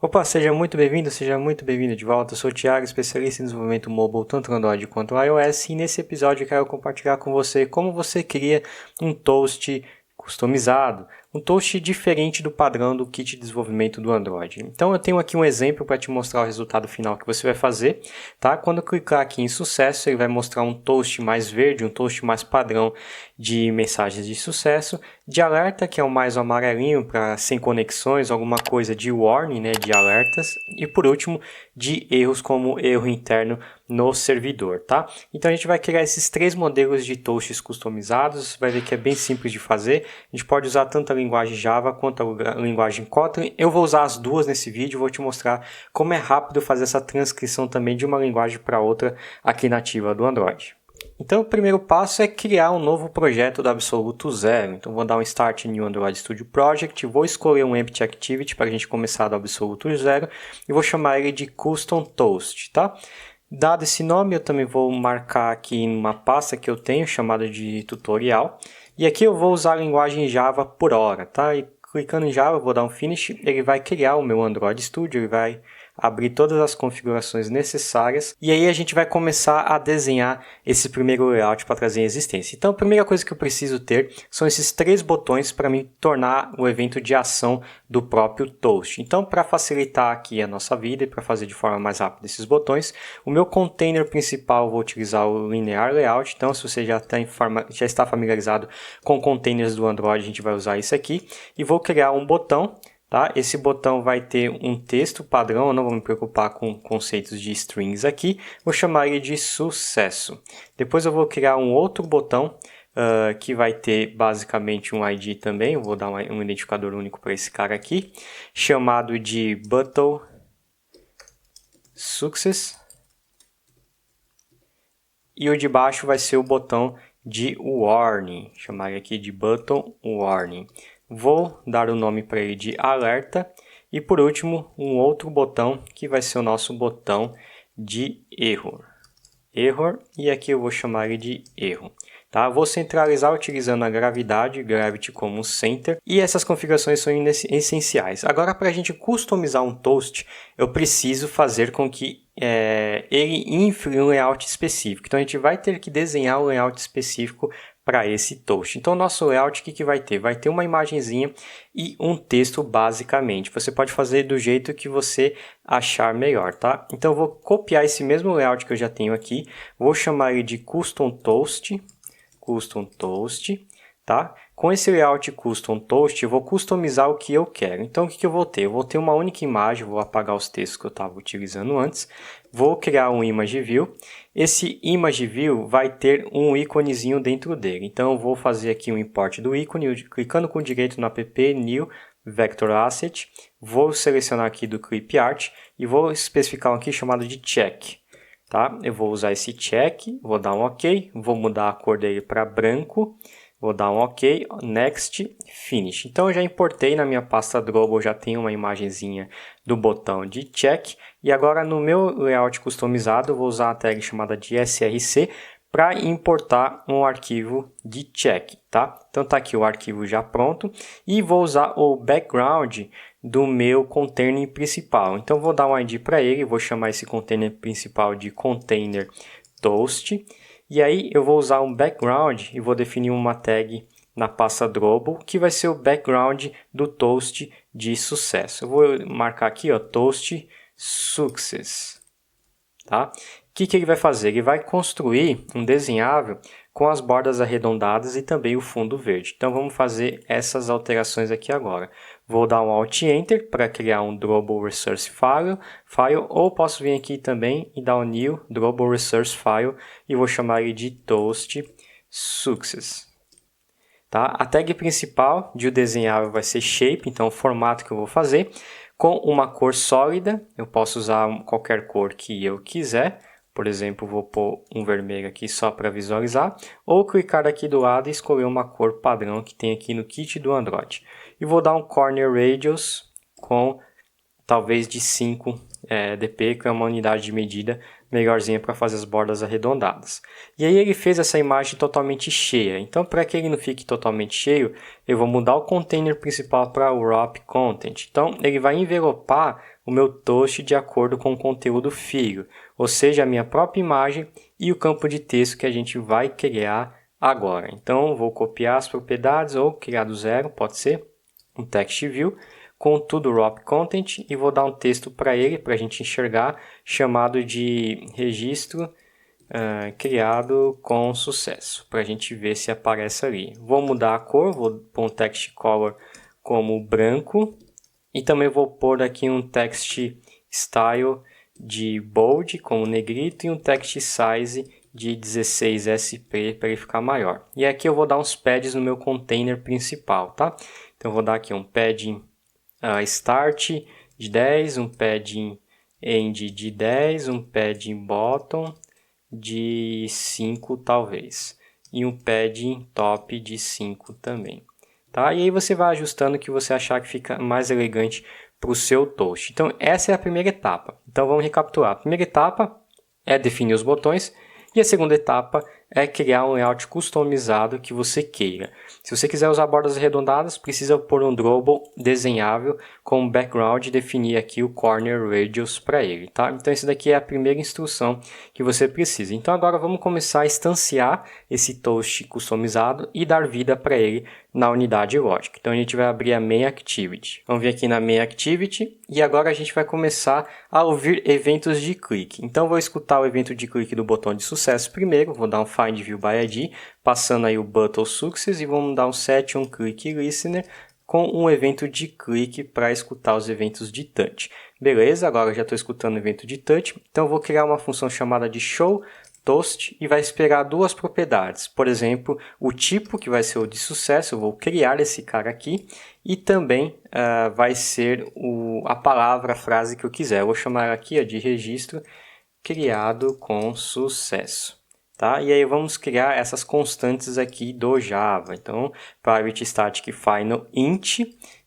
Opa, seja muito bem-vindo de volta. Eu sou o Thiago, especialista em desenvolvimento mobile, tanto Android quanto iOS, e nesse episódio eu quero compartilhar com você como você cria um toast customizado, um toast diferente do padrão do kit de desenvolvimento do Android. Então eu tenho aqui um exemplo para te mostrar o resultado final que você vai fazer, tá? Quando eu clicar aqui em sucesso, ele vai mostrar um toast mais verde, um toast mais padrão de mensagens de sucesso, de alerta, que é o mais amarelinho para sem conexões, alguma coisa de warning, né, de alertas, e por último, de erros como erro interno no servidor, tá? Então a gente vai criar esses três modelos de toasts customizados, você vai ver que é bem simples de fazer, a gente pode usar tanto a linguagem Java quanto a linguagem Kotlin, eu vou usar as duas nesse vídeo, vou te mostrar como é rápido fazer essa transcrição também de uma linguagem para outra aqui nativa do Android. Então o primeiro passo é criar um novo projeto do absoluto zero. Então vou dar um Start New Android Studio Project, vou escolher um Empty Activity para a gente começar do absoluto zero e vou chamar ele de Custom Toast, tá? Dado esse nome, eu também vou marcar aqui em uma pasta que eu tenho chamada de tutorial. E aqui eu vou usar a linguagem Java por hora, tá? E clicando em Java, eu vou dar um Finish, ele vai criar o meu Android Studio, ele vai abrir todas as configurações necessárias e aí a gente vai começar a desenhar esse primeiro layout para trazer em existência. Então a primeira coisa que eu preciso ter são esses três botões para me tornar o evento de ação do próprio Toast. Então para facilitar aqui a nossa vida e para fazer de forma mais rápida esses botões, o meu container principal eu vou utilizar o Linear Layout. Então se você já está familiarizado com containers do Android, a gente vai usar isso aqui e vou criar um botão. Tá? Esse botão vai ter um texto padrão, eu não vou me preocupar com conceitos de strings aqui, vou chamar ele de sucesso. Depois eu vou criar um outro botão que vai ter basicamente um ID também, eu vou dar um identificador único para esse cara aqui, chamado de button success. E o de baixo vai ser o botão de warning, chamar ele aqui de button warning. Vou dar o nome para ele de alerta e por último um outro botão que vai ser o nosso botão de erro. E aqui eu vou chamar ele de erro. Tá? Vou centralizar utilizando a Gravity como center e essas configurações são essenciais. Agora para a gente customizar um toast eu preciso fazer com que ele infle um layout específico. Então a gente vai ter que desenhar um layout específico para esse toast. Então, o nosso layout, o que vai ter? Vai ter uma imagenzinha e um texto, basicamente. Você pode fazer do jeito que você achar melhor, tá? Então, eu vou copiar esse mesmo layout que eu já tenho aqui, vou chamar ele de Custom Toast, tá? Com esse layout Custom Toast, eu vou customizar o que eu quero. Então, o que eu vou ter? Eu vou ter uma única imagem, vou apagar os textos que eu estava utilizando antes, vou criar um Image View. Esse Image View vai ter um íconezinho dentro dele. Então, eu vou fazer aqui um import do ícone, clicando com direito no app, New Vector Asset, vou selecionar aqui do Clip Art e vou especificar um aqui chamado de Check. Tá? Eu vou usar esse check, vou dar um OK, vou mudar a cor dele para branco, vou dar um OK, Next, Finish. Então eu já importei na minha pasta Drupal, já tenho uma imagenzinha do botão de check. E agora no meu layout customizado eu vou usar a tag chamada de src para importar um arquivo de check. Tá? Então está aqui o arquivo já pronto e vou usar o background do meu container principal. Então vou dar um ID para ele, vou chamar esse container principal de container toast. E aí eu vou usar um background e vou definir uma tag na pasta Drupal, que vai ser o background do toast de sucesso. Eu vou marcar aqui, ó, toast success. Tá? O que ele vai fazer? Ele vai construir um desenhável com as bordas arredondadas e também o fundo verde. Então vamos fazer essas alterações aqui agora. Vou dar um Alt Enter para criar um Drupal Resource File, ou posso vir aqui também e dar um New Drupal Resource File e vou chamar ele de Toast Success. Tá? A tag principal de o desenhável vai ser Shape, então o formato que eu vou fazer, com uma cor sólida. Eu posso usar qualquer cor que eu quiser. Por exemplo, vou pôr um vermelho aqui só para visualizar, ou clicar aqui do lado e escolher uma cor padrão que tem aqui no kit do Android. E vou dar um Corner Radius com talvez de 5 dp, que é uma unidade de medida melhorzinha para fazer as bordas arredondadas. E aí ele fez essa imagem totalmente cheia. Então, para que ele não fique totalmente cheio, eu vou mudar o container principal para o Wrap Content. Então, ele vai envelopar o meu toast de acordo com o conteúdo filho, ou seja, a minha própria imagem e o campo de texto que a gente vai criar agora. Então, vou copiar as propriedades ou criar do zero, pode ser, um text view com tudo wrap content e vou dar um texto para ele, para a gente enxergar, chamado de registro criado com sucesso, para a gente ver se aparece ali. Vou mudar a cor, vou pôr um text color como branco e também vou pôr aqui um text style de bold como negrito e um text size de 16 SP para ele ficar maior. E aqui eu vou dar uns pads no meu container principal, tá? Então eu vou dar aqui um padding start de 10, um padding end de 10, um padding bottom de 5 talvez, e um padding top de 5 também, tá? E aí você vai ajustando o que você achar que fica mais elegante para o seu toast. Então essa é a primeira etapa. Então vamos recapitular. A primeira etapa é definir os botões e a segunda etapa é criar um layout customizado que você queira. Se você quiser usar bordas arredondadas, precisa pôr um drawable desenhável com background e definir aqui o corner radius para ele, tá? Então essa daqui é a primeira instrução que você precisa. Então agora vamos começar a instanciar esse toast customizado e dar vida para ele na unidade lógica. Então a gente vai abrir a main activity. Vamos vir aqui na main activity e agora a gente vai começar a ouvir eventos de clique. Então vou escutar o evento de clique do botão de sucesso primeiro, vou dar um find view by ID, passando aí o button success e vamos dar um set on click listener com um evento de clique para escutar os eventos de touch. Beleza, agora eu já estou escutando o evento de touch, então eu vou criar uma função chamada de show toast e vai esperar duas propriedades. Por exemplo, o tipo que vai ser o de sucesso, eu vou criar esse cara aqui e também vai ser a palavra, a frase que eu quiser. Eu vou chamar aqui de registro criado com sucesso. Tá? E aí vamos criar essas constantes aqui do Java. Então, private static final int,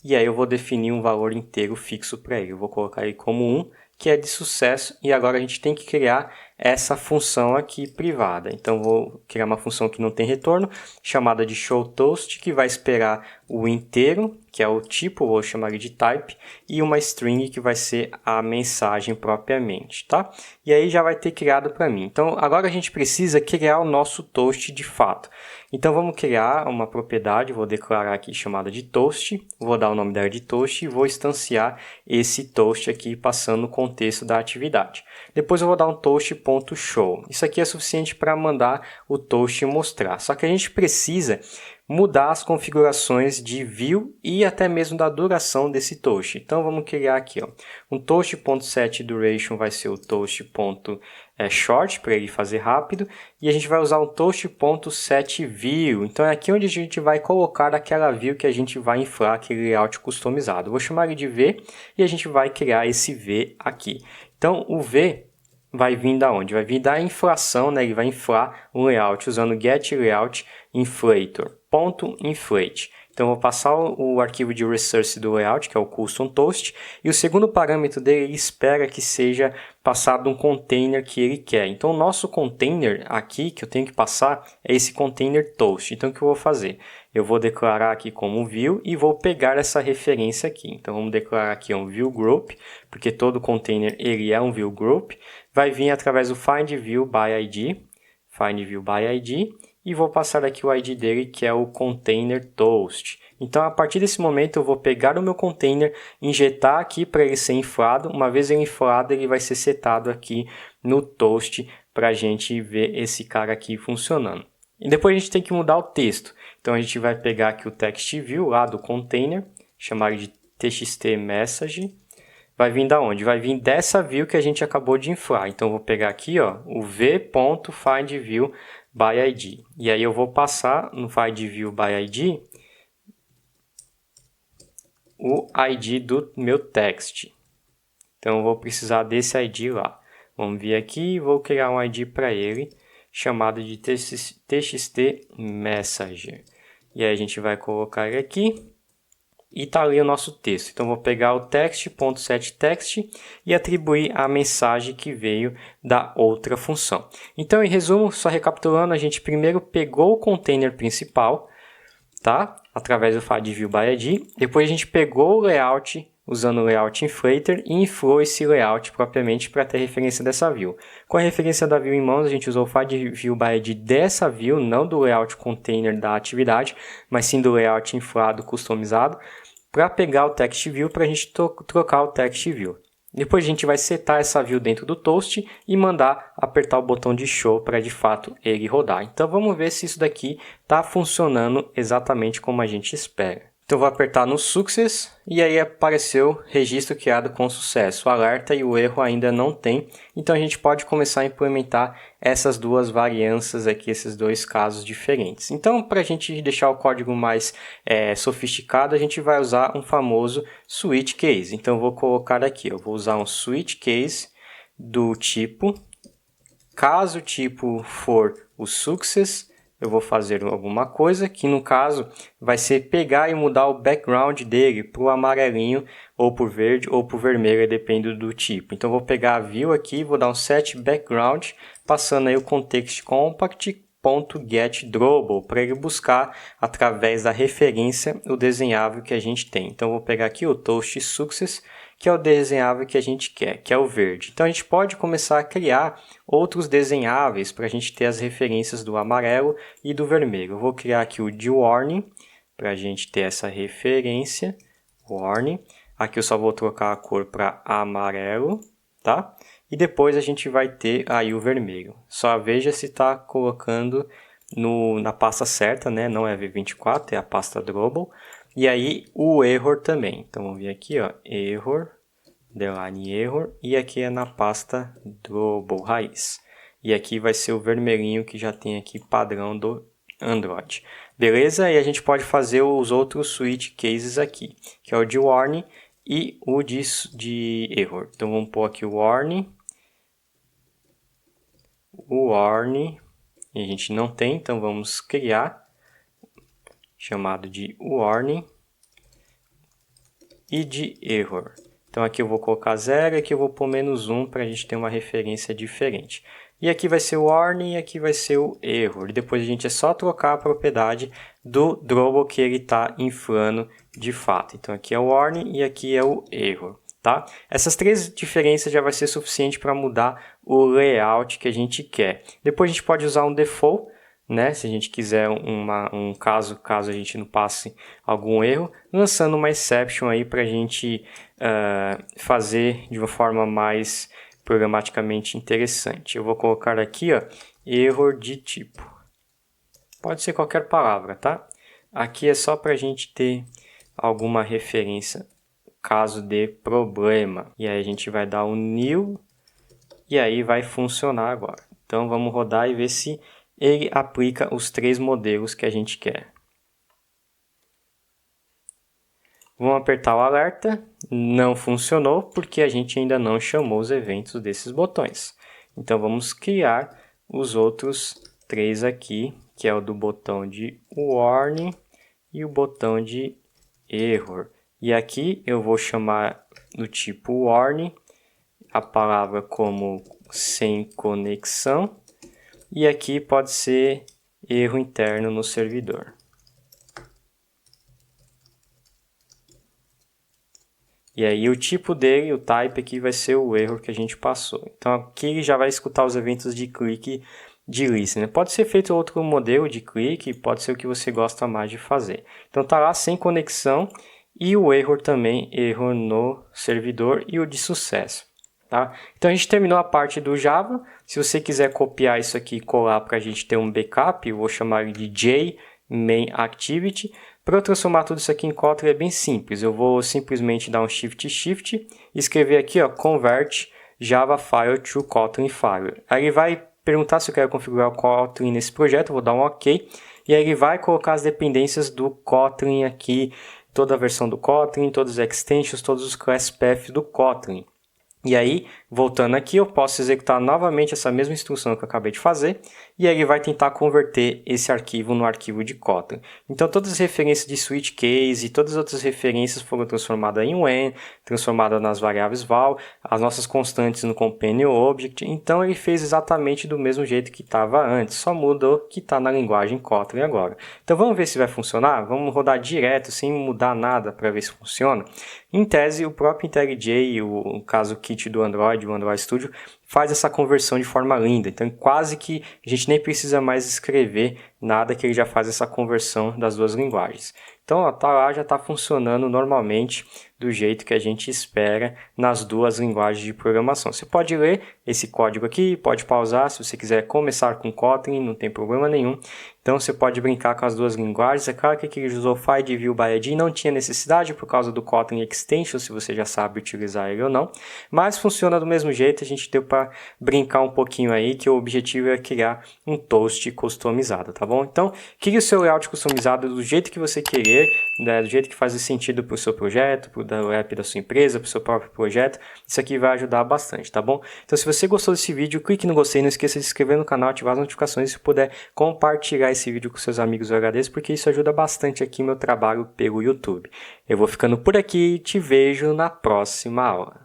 e aí eu vou definir um valor inteiro fixo para ele. Eu vou colocar ele como 1, que é de sucesso, e agora a gente tem que criar essa função aqui privada. Então, vou criar uma função que não tem retorno, chamada de showToast, que vai esperar o inteiro, que é o tipo, vou chamar ele de type, e uma string que vai ser a mensagem propriamente, tá? E aí já vai ter criado para mim. Então, agora a gente precisa criar o nosso toast de fato. Então, vamos criar uma propriedade, vou declarar aqui chamada de toast, vou dar o nome dela de toast e vou instanciar esse toast aqui passando o contexto da atividade. Depois eu vou dar um toast.show. Isso aqui é suficiente para mandar o toast mostrar. Só que a gente precisa mudar as configurações de view e até mesmo da duração desse toast. Então vamos criar aqui, um toast.setDuration vai ser o toast.short para ele fazer rápido, e a gente vai usar um toast.setView. Então é aqui onde a gente vai colocar aquela view que a gente vai inflar aquele layout customizado. Eu vou chamar ele de V e a gente vai criar esse V aqui. Então o V vai vir da onde? Vai vir da inflação, né? Ele vai inflar o layout usando getLayoutInflator.inflate. Então, eu vou passar o arquivo de resource do layout, que é o custom toast, e o segundo parâmetro dele, ele espera que seja passado um container que ele quer. Então, o nosso container aqui, que eu tenho que passar, é esse container toast. Então, o que eu vou fazer? Eu vou declarar aqui como view e vou pegar essa referência aqui. Então, vamos declarar aqui um view group, porque todo container ele é um view group. Vai vir através do find view by ID, e vou passar aqui o ID dele, que é o container toast. Então, a partir desse momento, eu vou pegar o meu container, injetar aqui para ele ser inflado. Uma vez ele inflado, ele vai ser setado aqui no toast para a gente ver esse cara aqui funcionando. E depois a gente tem que mudar o texto. Então, a gente vai pegar aqui o text view lá do container, chamar ele de txt_message. Vai vir da onde? Vai vir dessa view que a gente acabou de inflar. Então, eu vou pegar aqui o v.findView by ID. E aí eu vou passar no findView by ID o ID do meu text. Então, eu vou precisar desse ID lá. Vamos vir aqui e vou criar um ID para ele, chamado de txt_messenger. E aí a gente vai colocar ele aqui. E está ali o nosso texto. Então, vou pegar o text.setText e atribuir a mensagem que veio da outra função. Então, em resumo, só recapitulando, a gente primeiro pegou o container principal, tá? Através do findView by ID. Depois, a gente pegou o layout usando o layout inflator e inflou esse layout propriamente para ter referência dessa view. Com a referência da view em mãos, a gente usou o find view by id dessa view, não do layout container da atividade, mas sim do layout inflado customizado, para pegar o text view para a gente trocar o text view. Depois a gente vai setar essa view dentro do Toast e mandar apertar o botão de show para de fato ele rodar. Então vamos ver se isso daqui está funcionando exatamente como a gente espera. Então vou apertar no Success e aí apareceu registro criado com sucesso. O alerta e o erro ainda não tem, então a gente pode começar a implementar essas duas variâncias aqui, esses dois casos diferentes. Então para a gente deixar o código mais sofisticado, a gente vai usar um famoso switch case. Então eu vou colocar aqui, eu vou usar um switch case do tipo, caso o tipo for o Success, eu vou fazer alguma coisa que no caso vai ser pegar e mudar o background dele para o amarelinho ou para o verde ou para o vermelho, dependendo do tipo. Então vou pegar a view aqui, vou dar um set background, passando aí o context compact.getDrawable para ele buscar através da referência o desenhável que a gente tem. Então vou pegar aqui o Toast Success, que é o desenhável que a gente quer, que é o verde. Então a gente pode começar a criar outros desenháveis para a gente ter as referências do amarelo e do vermelho. Eu vou criar aqui o de warning para a gente ter essa referência, warning. Aqui eu só vou trocar a cor para amarelo, tá? E depois a gente vai ter aí o vermelho. Só veja se está colocando na pasta certa, né? Não é V24, é a pasta Drawable. E aí o error também. Então vamos ver aqui, ó, error, underline error, e aqui é na pasta Drawable raiz. E aqui vai ser o vermelhinho que já tem aqui padrão do Android. Beleza? E a gente pode fazer os outros switch cases aqui, que é o de warning e o de error. Então vamos pôr aqui o warning, e a gente não tem, então vamos criar, chamado de warning e de error. Então aqui eu vou colocar 0 e aqui eu vou pôr -1 para a gente ter uma referência diferente. E aqui vai ser o warning e aqui vai ser o error. E depois a gente é só trocar a propriedade do drawable que ele está inflando de fato. Então aqui é o warning e aqui é o error. Tá? Essas três diferenças já vai ser suficiente para mudar o layout que a gente quer. Depois a gente pode usar um default, né? Se a gente quiser caso a gente não passe algum erro, lançando uma exception aí para a gente fazer de uma forma mais programaticamente interessante. Eu vou colocar aqui, ó, error de tipo. Pode ser qualquer palavra, tá? Aqui é só para a gente ter alguma referência caso dê problema. E aí a gente vai dar um new e aí vai funcionar agora. Então vamos rodar e ver se ele aplica os três modelos que a gente quer. Vamos apertar o alerta. Não funcionou porque a gente ainda não chamou os eventos desses botões. Então vamos criar os outros três aqui, que é o do botão de warning e o botão de error. E aqui eu vou chamar do tipo warning a palavra como sem conexão. E aqui pode ser erro interno no servidor. E aí o tipo dele, o type aqui vai ser o erro que a gente passou. Então aqui ele já vai escutar os eventos de clique de listener. Pode ser feito outro modelo de clique, pode ser o que você gosta mais de fazer. Então tá lá sem conexão e o erro também, erro no servidor e o de sucesso. Tá? Então a gente terminou a parte do Java. Se você quiser copiar isso aqui e colar para a gente ter um backup, eu vou chamar ele de JMainActivity. Para eu transformar tudo isso aqui em Kotlin é bem simples. Eu vou simplesmente dar um Shift e escrever aqui, ó, convert Java file to Kotlin file. Aí ele vai perguntar se eu quero configurar o Kotlin nesse projeto, eu vou dar um OK. E aí ele vai colocar as dependências do Kotlin aqui, toda a versão do Kotlin, todos os extensions, todos os class paths do Kotlin. E aí, voltando aqui, eu posso executar novamente essa mesma instrução que eu acabei de fazer, e aí ele vai tentar converter esse arquivo no arquivo de Kotlin. Então, todas as referências de switch case e todas as outras referências foram transformadas em when, transformadas nas variáveis val, as nossas constantes no companion object. Então, ele fez exatamente do mesmo jeito que estava antes, só mudou que está na linguagem Kotlin agora. Então, vamos ver se vai funcionar? Vamos rodar direto, sem mudar nada, para ver se funciona. Em tese, o próprio IntelliJ, o caso Kit do Android, o Android Studio, faz essa conversão de forma linda. Então, quase que a gente nem precisa mais escrever nada, que ele já faz essa conversão das duas linguagens. Então, ó, tá lá, já está funcionando normalmente do jeito que a gente espera nas duas linguagens de programação. Você pode ler esse código aqui, pode pausar se você quiser começar com Kotlin, não tem problema nenhum. Então, você pode brincar com as duas linguagens. É claro que aqui ele usou Find View by ID, não tinha necessidade por causa do Kotlin Extension, se você já sabe utilizar ele ou não. Mas funciona do mesmo jeito, a gente deu para brincar um pouquinho aí, que o objetivo é criar um toast customizado, tá bom? Então, crie o seu layout customizado do jeito que você querer, né, do jeito que faz sentido para o seu projeto, para o app da sua empresa, para o seu próprio projeto. Isso aqui vai ajudar bastante, tá bom? Então, se você gostou desse vídeo, clique no gostei, não esqueça de se inscrever no canal, ativar as notificações e se puder compartilhar esse vídeo com seus amigos, eu agradeço, porque isso ajuda bastante aqui meu trabalho pelo YouTube. Eu vou ficando por aqui e te vejo na próxima aula.